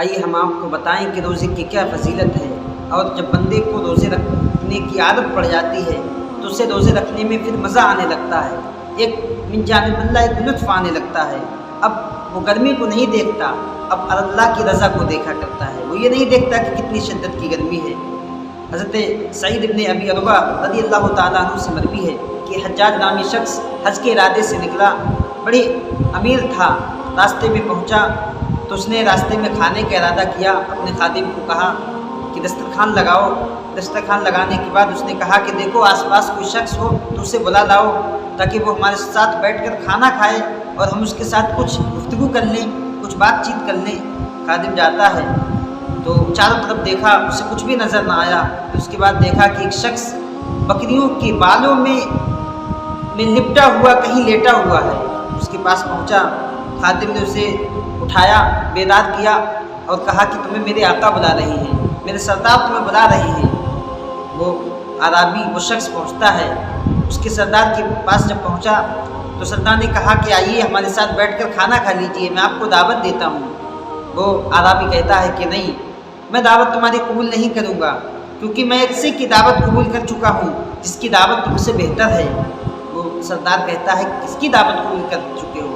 آئیے ہم آپ کو بتائیں کہ روزے کی کیا فضیلت ہے، اور جب بندے کو روزے رکھنے کی عادت پڑ جاتی ہے تو اسے روزے رکھنے میں پھر مزہ آنے لگتا ہے، ایک من جانب اللہ ایک لطف آنے لگتا ہے۔ اب وہ گرمی کو نہیں دیکھتا، اب اللہ کی رضا کو دیکھا کرتا ہے، وہ یہ نہیں دیکھتا کہ کتنی شدت کی گرمی ہے۔ حضرت سعید ابن ابی عروبہ رضی اللہ تعالیٰ عنہ سے مروی ہے کہ حجاج نامی شخص حج کے ارادے سے نکلا، بڑی امیر تھا، راستے میں پہنچا تو اس نے راستے میں کھانے کا ارادہ کیا، اپنے خادم کو کہا کہ دسترخوان لگاؤ۔ دسترخوان لگانے کے بعد اس نے کہا کہ دیکھو آس پاس کوئی شخص ہو تو اسے بلا لاؤ تاکہ وہ ہمارے ساتھ بیٹھ کر کھانا کھائے اور ہم اس کے ساتھ کچھ گفتگو کر لیں، کچھ بات چیت کر لیں۔ خادم جاتا ہے تو چاروں طرف دیکھا، اسے کچھ بھی نظر نہ آیا۔ اس کے بعد دیکھا کہ ایک شخص بکریوں کے بالوں میں لپٹا ہوا کہیں لیٹا ہوا ہے۔ اس کے پاس پہنچا، خادم نے اسے اٹھایا، بیدار کیا اور کہا کہ تمہیں میرے آقا بلا رہے ہیں، میرے سردار تمہیں بلا رہے ہیں۔ وہ عرابی وہ شخص پہنچتا ہے، اس کے سردار کے پاس جب پہنچا تو سردار نے کہا کہ آئیے ہمارے ساتھ بیٹھ کر کھانا کھا لیجیے، میں آپ کو دعوت دیتا ہوں۔ وہ عرابی کہتا ہے کہ نہیں، میں دعوت تمہاری قبول نہیں کروں گا، کیونکہ میں ایسے کی دعوت قبول کر چکا ہوں جس کی دعوت تم سے بہتر ہے۔ وہ سردار کہتا ہے کس کی دعوت قبول کر چکے ہو؟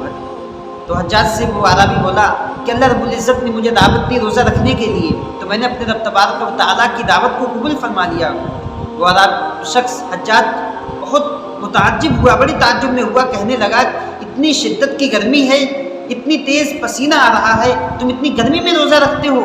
تو حجاج سے وہ عرابی بولا کہ اللہ رب العزت نے مجھے دعوت دی روزہ رکھنے کے لیے، تو میں نے اپنے رب تبارک و تعالیٰ کی دعوت کو قبول فرما لیا۔ وہ عرابی شخص حجاج بہت متعجب ہوا، بڑی تعجب میں ہوا، کہنے لگا اتنی شدت کی گرمی ہے، اتنی تیز پسینہ آ رہا ہے، تم اتنی گرمی میں روزہ رکھتے ہو؟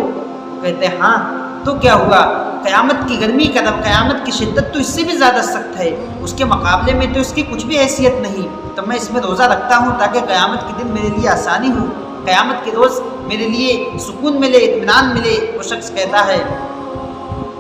کہتے ہیں ہاں، تو کیا ہوا، قیامت کی گرمی کا دم، قیامت کی شدت تو اس سے بھی زیادہ سخت ہے، اس کے مقابلے میں تو اس کی کچھ بھی حیثیت نہیں، تو میں اس میں روزہ رکھتا ہوں تاکہ قیامت کے دن میرے لیے آسانی ہو، قیامت کے روز میرے لیے سکون ملے، اطمینان ملے۔ وہ شخص کہتا ہے،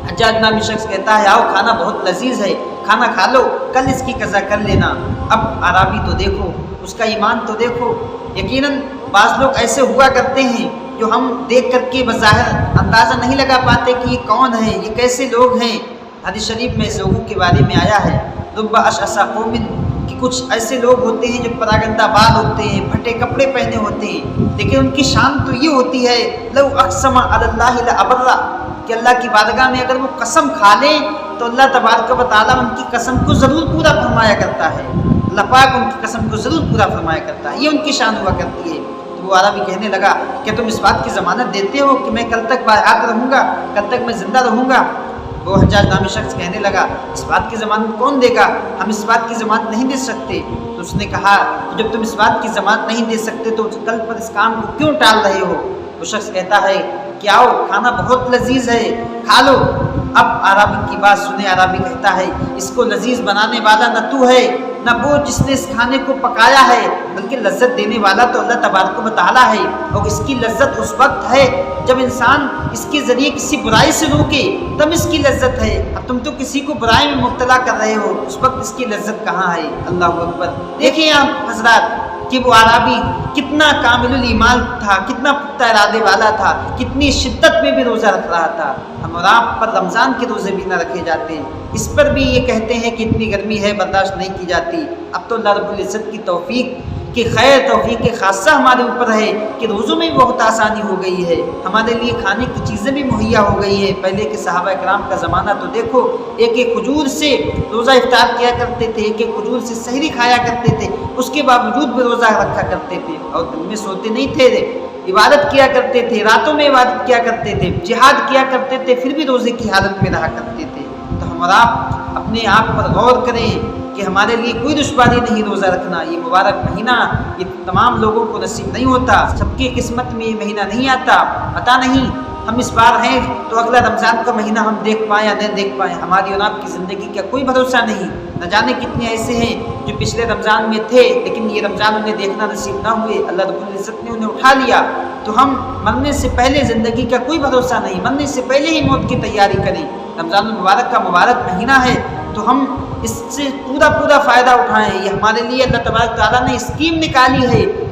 حجاج نامی شخص کہتا ہے آؤ کھانا بہت لذیذ ہے، کھانا کھا لو، کل اس کی قضا کر لینا۔ اب عرابی تو دیکھو، اس کا ایمان تو دیکھو۔ یقیناً بعض لوگ ایسے ہوا کرتے ہیں جو ہم دیکھ کر کے بظاہر اندازہ نہیں لگا پاتے کہ یہ کون ہیں، یہ کیسے لوگ ہیں۔ حدیث شریف میں اس لوگوں کے بارے میں آیا ہے، رب اشعث قوم، کہ کچھ ایسے لوگ ہوتے ہیں جو پراگندہ بال ہوتے ہیں، پھٹے کپڑے پہنے ہوتے ہیں، لیکن ان کی شان تو یہ ہوتی ہے لو اقسم علی اللہ لابرہ، کہ اللہ کی بارگاہ میں اگر وہ قسم کھا لیں تو اللہ تبارک و تعالیٰ ان کی قسم کو ضرور پورا فرمایا کرتا ہے، اللہ پاک ان کی قسم کو ضرور پورا فرمایا کرتا ہے، یہ ان کی شان ہوا کرتی ہے۔ تو وہ عربی کہنے لگا کہ تم اس بات کی ضمانت دیتے ہو کہ میں کل تک باحیات رہوں گا، کل تک میں زندہ رہوں گا؟ وہ حجاج نامی شخص کہنے لگا اس بات کی ضمانت کون دے گا، ہم اس بات کی ضمانت نہیں دے سکتے۔ تو اس نے کہا جب تم اس بات کی ضمانت نہیں دے سکتے تو کل پر اس کام کو کیوں ٹال رہے ہو؟ وہ شخص کہتا ہے کہ آؤ کھانا بہت لذیذ ہے، کھا لو۔ اب عربی کی بات سنے، عربی کہتا ہے اس کو لذیذ بنانے والا نہ تو ہے نہ وہ جس نے اس کھانے کو پکایا ہے، بلکہ لذت دینے والا تو اللہ تبارک و تعالیٰ ہے، اور اس کی لذت اس وقت ہے جب انسان اس کے ذریعے کسی برائی سے روکے تب اس کی لذت ہے۔ اب تم تو کسی کو برائی میں مبتلا کر رہے ہو، اس وقت اس کی لذت کہاں ہے؟ اللہ اکبر۔ دیکھیں آپ حضرات کہ وہ عربی کتنا کامل الایمان تھا، کتنا پختہ ارادے والا تھا، کتنی شدت میں بھی روزہ رکھ رہا تھا۔ ہم اور آپ پر رمضان کے روزے بھی نہ رکھے جاتے ہیں، اس پر بھی یہ کہتے ہیں کہ اتنی گرمی ہے برداشت نہیں کی جاتی۔ اب تو اللہ رب العزت کی توفیق کہ خیر توفیق خاصہ ہمارے اوپر ہے کہ روزوں میں بھی بہت آسانی ہو گئی ہے، ہمارے لیے کھانے کی چیزیں بھی مہیا ہو گئی ہیں۔ پہلے کے صحابہ کرام کا زمانہ تو دیکھو، ایک ایک کھجور سے روزہ افطار کیا کرتے تھے، ایک ایک کھجور سے سحری کھایا کرتے تھے، اس کے باوجود بھی روزہ رکھا کرتے تھے، اور دن میں سوتے نہیں تھے، عبادت کیا کرتے تھے، راتوں میں عبادت کیا کرتے تھے، جہاد کیا کرتے تھے، پھر بھی روزے کی حالت میں رہا کرتے تھے۔ تو ہم اور آپ اپنے آپ پر غور کریں کہ ہمارے لیے کوئی دشواری نہیں روزہ رکھنا۔ یہ مبارک مہینہ یہ تمام لوگوں کو نصیب نہیں ہوتا، سب کی قسمت میں یہ مہینہ نہیں آتا۔ پتہ نہیں ہم اس بار ہیں تو اگلا رمضان کا مہینہ ہم دیکھ پائیں یا نہیں دیکھ پائیں، ہماری اور آپ کی زندگی کا کوئی بھروسہ نہیں۔ نہ جانے کتنے ایسے ہیں جو پچھلے رمضان میں تھے لیکن یہ رمضان انہیں دیکھنا نصیب نہ ہوئے، اللہ رب العزت نے انہیں اٹھا لیا۔ تو ہم مرنے سے پہلے زندگی کا کوئی بھروسہ نہیں، مرنے سے پہلے ہی موت کی تیاری کریں۔ رمضان المبارک کا مبارک مہینہ ہے تو ہم اس سے پورا فائدہ اٹھائیں۔ یہ ہمارے لیے اللہ تبارک تعالیٰ نے اسکیم نکالی ہے